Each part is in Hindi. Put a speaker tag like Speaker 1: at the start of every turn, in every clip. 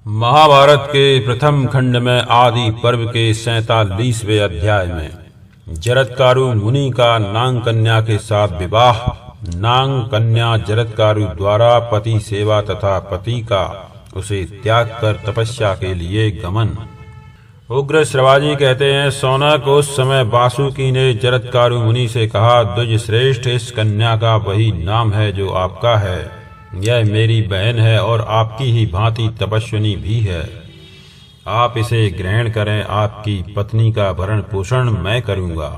Speaker 1: महाभारत के प्रथम खंड में आदि पर्व के 47वें अध्याय में जरत्कारु मुनि का नाग कन्या के साथ विवाह, नाग कन्या जरत्कारु द्वारा पति सेवा तथा पति का उसे त्याग कर तपस्या के लिए गमन। उग्र श्रवाजी कहते हैं, सौनक, उस समय वासुकी ने जरत्कारु मुनि से कहा, द्विज श्रेष्ठ, इस कन्या का वही नाम है जो आपका है। यह मेरी बहन है और आपकी ही भांति तपस्विनी भी है। आप इसे ग्रहण करें, आपकी पत्नी का भरण पोषण मैं करूंगा।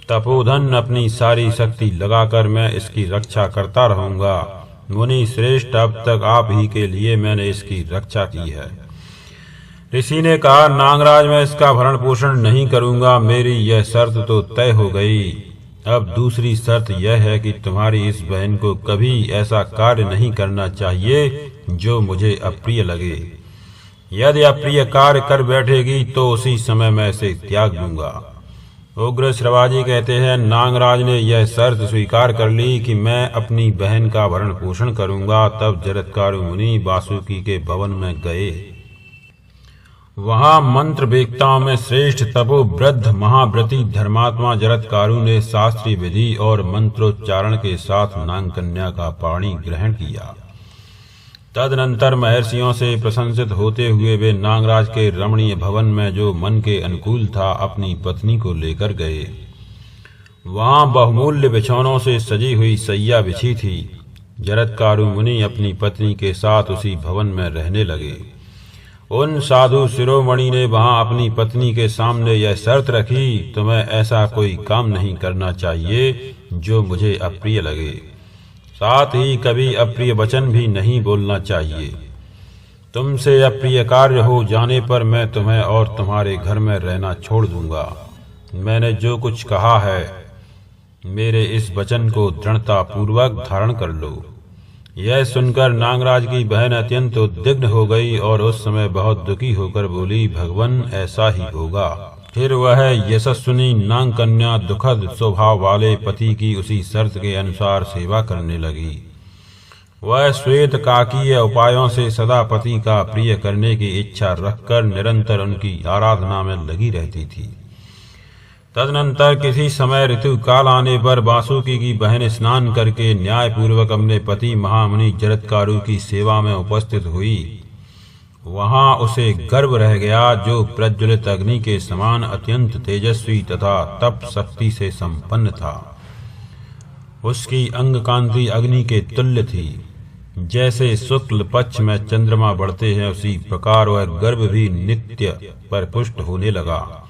Speaker 1: तपोधन अपनी सारी शक्ति लगाकर मैं इसकी रक्षा करता रहूंगा। मुनि श्रेष्ठ, अब तक आप ही के लिए मैंने इसकी रक्षा की है। ऋषि ने कहा, नागराज, मैं इसका भरण पोषण नहीं करूंगा। मेरी यह शर्त तो तय हो गई। अब दूसरी शर्त यह है कि तुम्हारी इस बहन को कभी ऐसा कार्य नहीं करना चाहिए जो मुझे अप्रिय लगे। यदि अप्रिय कार्य कर बैठेगी तो उसी समय मैं इसे त्याग दूंगा। उग्र श्रवाजी कहते हैं, नागराज ने यह शर्त स्वीकार कर ली कि मैं अपनी बहन का भरण पोषण करूंगा। तब जरत्कारु मुनि वासुकी के भवन में गए। वहां मंत्र वेत्ताओं में श्रेष्ठ तपोवृद्ध महाव्रती धर्मात्मा जरत्कारु ने शास्त्रीय विधि और मंत्रोच्चारण के साथ नाग कन्या का पाणी ग्रहण किया। तदनंतर महर्षियों से प्रशंसित होते हुए वे नागराज के रमणीय भवन में, जो मन के अनुकूल था, अपनी पत्नी को लेकर गए। वहां बहुमूल्य बिछौनों से सजी हुई सैया बिछी थी। जरत्कारु मुनि अपनी पत्नी के साथ उसी भवन में रहने लगे। उन साधु शिरोमणि ने वहां अपनी पत्नी के सामने यह शर्त रखी, तुम्हें ऐसा कोई काम नहीं करना चाहिए जो मुझे अप्रिय लगे। साथ ही कभी अप्रिय वचन भी नहीं बोलना चाहिए। तुमसे अप्रिय कार्य हो जाने पर मैं तुम्हें और तुम्हारे घर में रहना छोड़ दूंगा। मैंने जो कुछ कहा है, मेरे इस वचन को दृढ़ता पूर्वक धारण कर लो। यह सुनकर नागराज की बहन अत्यंत उद्विग्न हो गई और उस समय बहुत दुखी होकर बोली, भगवन, ऐसा ही होगा। फिर वह यशस्विनी नाग कन्या दुखद स्वभाव वाले पति की उसी शर्त के अनुसार सेवा करने लगी। वह श्वेत काकीय उपायों से सदा पति का प्रिय करने की इच्छा रखकर निरंतर उनकी आराधना में लगी रहती थी। तदनंतर किसी समय ऋतु काल आने पर वासुकी की बहन स्नान करके न्याय पूर्वक अपने पति महामुनि जरत्कारु की सेवा में उपस्थित हुई। वहां उसे गर्व रह गया, जो प्रज्वलित अग्नि के समान अत्यंत तेजस्वी तथा तप शक्ति से संपन्न था। उसकी अंग कांति अग्नि के तुल्य थी। जैसे शुक्ल पक्ष में चंद्रमा बढ़ते हैं, उसी प्रकार वह गर्भ भी नित्य परिपुष्ट होने लगा।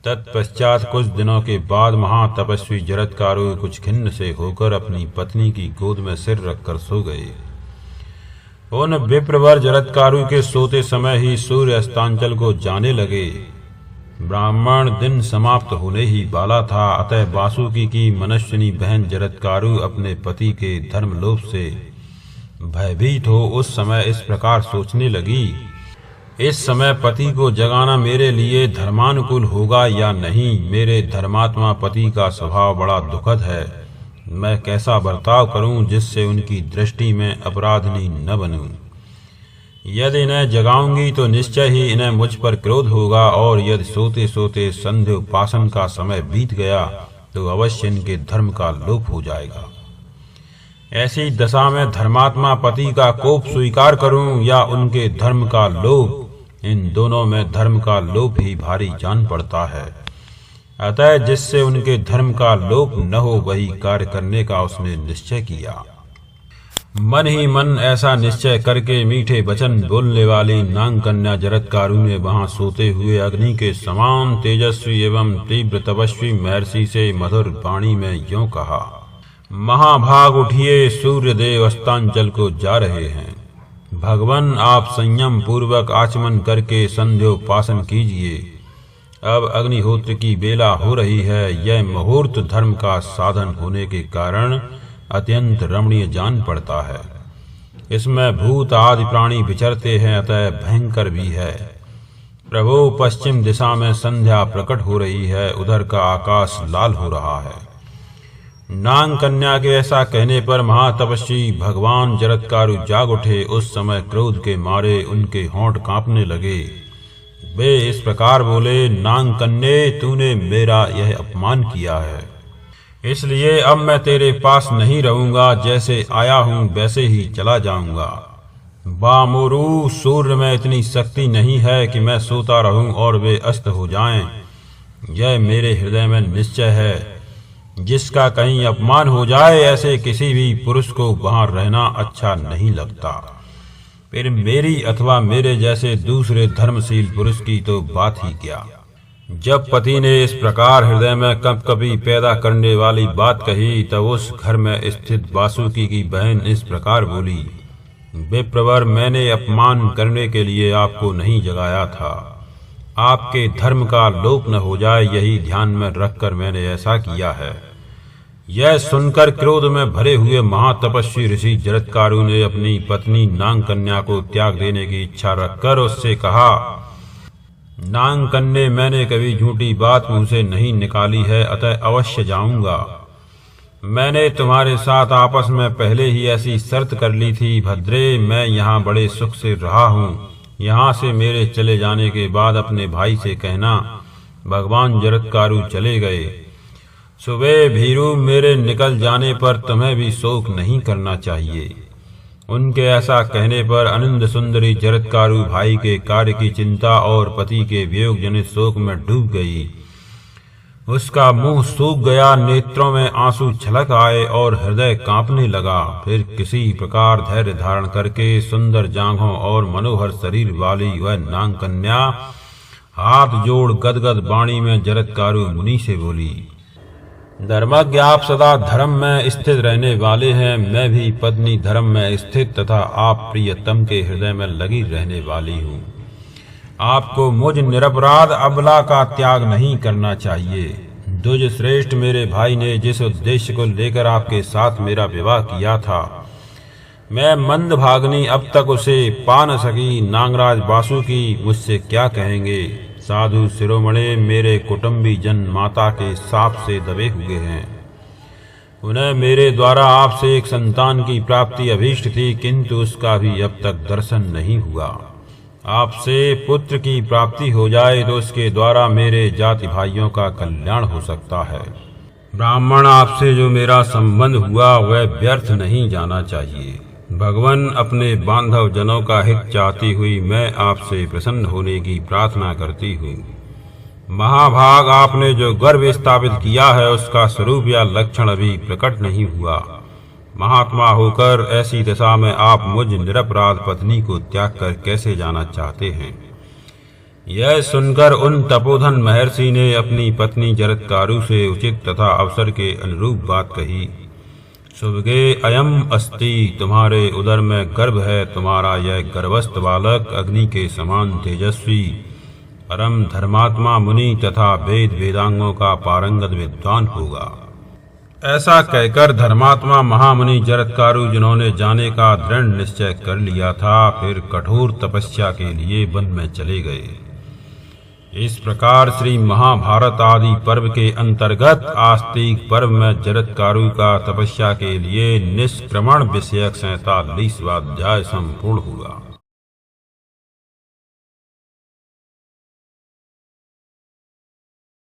Speaker 1: तत्पश्चात कुछ दिनों के बाद महातपस्वी जरत्कारु कुछ खिन्न से होकर अपनी पत्नी की गोद में सिर रखकर सो गए। उन विप्रवर जरत्कारु के सोते समय ही सूर्य अस्तांचल को जाने लगे। ब्राह्मण दिन समाप्त होने ही वाला था। अतः वासुकी की मनस्विनी बहन जरत्कारु अपने पति के धर्मलोभ से भयभीत हो उस समय इस प्रकार सोचने लगी, इस समय पति को जगाना मेरे लिए धर्मानुकूल होगा या नहीं। मेरे धर्मात्मा पति का स्वभाव बड़ा दुखद है। मैं कैसा बर्ताव करूं जिससे उनकी दृष्टि में अपराधिनी न बनूं। यदि इन्हें जगाऊंगी तो निश्चय ही इन्हें मुझ पर क्रोध होगा, और यदि सोते सोते संध्या उपासन का समय बीत गया तो अवश्य इनके धर्म का लोप हो जाएगा। ऐसी दशा में धर्मात्मा पति का कोप स्वीकार करूं या उनके धर्म का लोप, इन दोनों में धर्म का लोप ही भारी जान पड़ता है। अतः जिससे उनके धर्म का लोप न हो वही कार्य करने का उसने निश्चय किया। मन ही मन ऐसा निश्चय करके मीठे वचन बोलने वाली नाग कन्या जरत्कारु ने वहां सोते हुए अग्नि के समान तेजस्वी एवं तीव्र तपस्वी महर्षि से मधुर वाणी में यूं कहा, महाभाग उठिए, सूर्य देव अस्तांचल को जा रहे हैं। भगवान, आप संयम पूर्वक आचमन करके संध्योपासन कीजिए। अब अग्निहोत्र की बेला हो रही है। यह मुहूर्त धर्म का साधन होने के कारण अत्यंत रमणीय जान पड़ता है। इसमें भूत आदि प्राणी विचरते हैं, अतः भयंकर भी है। प्रभु, पश्चिम दिशा में संध्या प्रकट हो रही है। उधर का आकाश लाल हो रहा है। नाग कन्या के ऐसा कहने पर महातपस्वी भगवान जरत्कारु जाग उठे। उस समय क्रोध के मारे उनके होंठ कांपने लगे। वे इस प्रकार बोले, नाग कन्ये, तूने मेरा यह अपमान किया है, इसलिए अब मैं तेरे पास नहीं रहूंगा। जैसे आया हूं वैसे ही चला जाऊंगा। बामोरू, सूर्य में इतनी शक्ति नहीं है कि मैं सोता रहूं और वे अस्त हो जाएं। यह मेरे हृदय में निश्चय है। जिसका कहीं अपमान हो जाए, ऐसे किसी भी पुरुष को वहां रहना अच्छा नहीं लगता। फिर मेरी अथवा मेरे जैसे दूसरे धर्मशील पुरुष की तो बात ही क्या। जब पति ने इस प्रकार हृदय में कभी पैदा करने वाली बात कही, तब उस घर में स्थित वासुकी की बहन इस प्रकार बोली, विप्रवर, मैंने अपमान करने के लिए आपको नहीं जगाया था। आपके धर्म का लोप न हो जाए, यही ध्यान में रखकर मैंने ऐसा किया है। यह सुनकर क्रोध में भरे हुए महातपस्वी ऋषि जरत्कारु ने अपनी पत्नी नाग कन्या को त्याग देने की इच्छा रखकर उससे कहा, नाग कन्ये, मैंने कभी झूठी बात मुंह से नहीं निकाली है, अतः अवश्य जाऊंगा। मैंने तुम्हारे साथ आपस में पहले ही ऐसी शर्त कर ली थी। भद्रे, मैं यहाँ बड़े सुख से रहा हूँ। यहाँ से मेरे चले जाने के बाद अपने भाई से कहना, भगवान जरत्कारु चले गए। सुबह भीरू, मेरे निकल जाने पर तुम्हें भी शोक नहीं करना चाहिए। उनके ऐसा कहने पर आनंद सुंदरी जरत्कारु भाई के कार्य की चिंता और पति के वियोग जनित शोक में डूब गई। उसका मुंह सूख गया, नेत्रों में आंसू छलक आए और हृदय कांपने लगा। फिर किसी प्रकार धैर्य धारण करके सुंदर जांघों और मनोहर शरीर वाली वह नाग कन्या हाथ जोड़ गदगद वाणी में जरत्कारु मुनि से बोली, धर्मज्ञ, आप सदा धर्म में स्थित रहने वाले हैं। मैं भी पत्नी धर्म में स्थित तथा आप प्रियतम के हृदय में लगी रहने वाली हूँ। आपको मुझ निरपराध अबला का त्याग नहीं करना चाहिए। द्विज श्रेष्ठ, मेरे भाई ने जिस उद्देश्य को लेकर आपके साथ मेरा विवाह किया था, मैं मंदभागिनी अब तक उसे पा न सकी। नागराज वासुकी मुझसे क्या कहेंगे। साधु शिरोमणे, मेरे कुटुंबी जन माता के शाप से दबे हुए हैं। उन्हें मेरे द्वारा आपसे एक संतान की प्राप्ति अभीष्ट थी, किंतु उसका भी अब तक दर्शन नहीं हुआ। आपसे पुत्र की प्राप्ति हो जाए तो उसके द्वारा मेरे जाति भाइयों का कल्याण हो सकता है। ब्राह्मण, आपसे जो मेरा संबंध हुआ वह व्यर्थ नहीं जाना चाहिए। भगवान, अपने बांधव जनों का हित चाहती हुई मैं आपसे प्रसन्न होने की प्रार्थना करती हूँ। महाभाग, आपने जो गर्व स्थापित किया है उसका स्वरूप या लक्षण अभी प्रकट नहीं हुआ। महात्मा होकर ऐसी दशा में आप मुझ निरपराध पत्नी को त्याग कर कैसे जाना चाहते हैं। यह सुनकर उन तपोधन महर्षि ने अपनी पत्नी जरत्कारु से उचित तथा अवसर के अनुरूप बात कही। सुभगे अयम अस्ति, तुम्हारे उदर में गर्भ है। तुम्हारा यह गर्भस्थ बालक अग्नि के समान तेजस्वी, परम धर्मात्मा मुनि तथा वेद वेदांगों का पारंगत विद्वान होगा। ऐसा कहकर धर्मात्मा महामुनि जरत्कारु, जिन्होंने जाने का दृढ़ निश्चय कर लिया था, फिर कठोर तपस्या के लिए वन में चले गए। इस प्रकार श्री महाभारत आदि पर्व के अंतर्गत आस्तिक पर्व में जरत्कारु का तपस्या के लिए निष्क्रमण विषयक 47वां अध्याय संपूर्ण हुआ।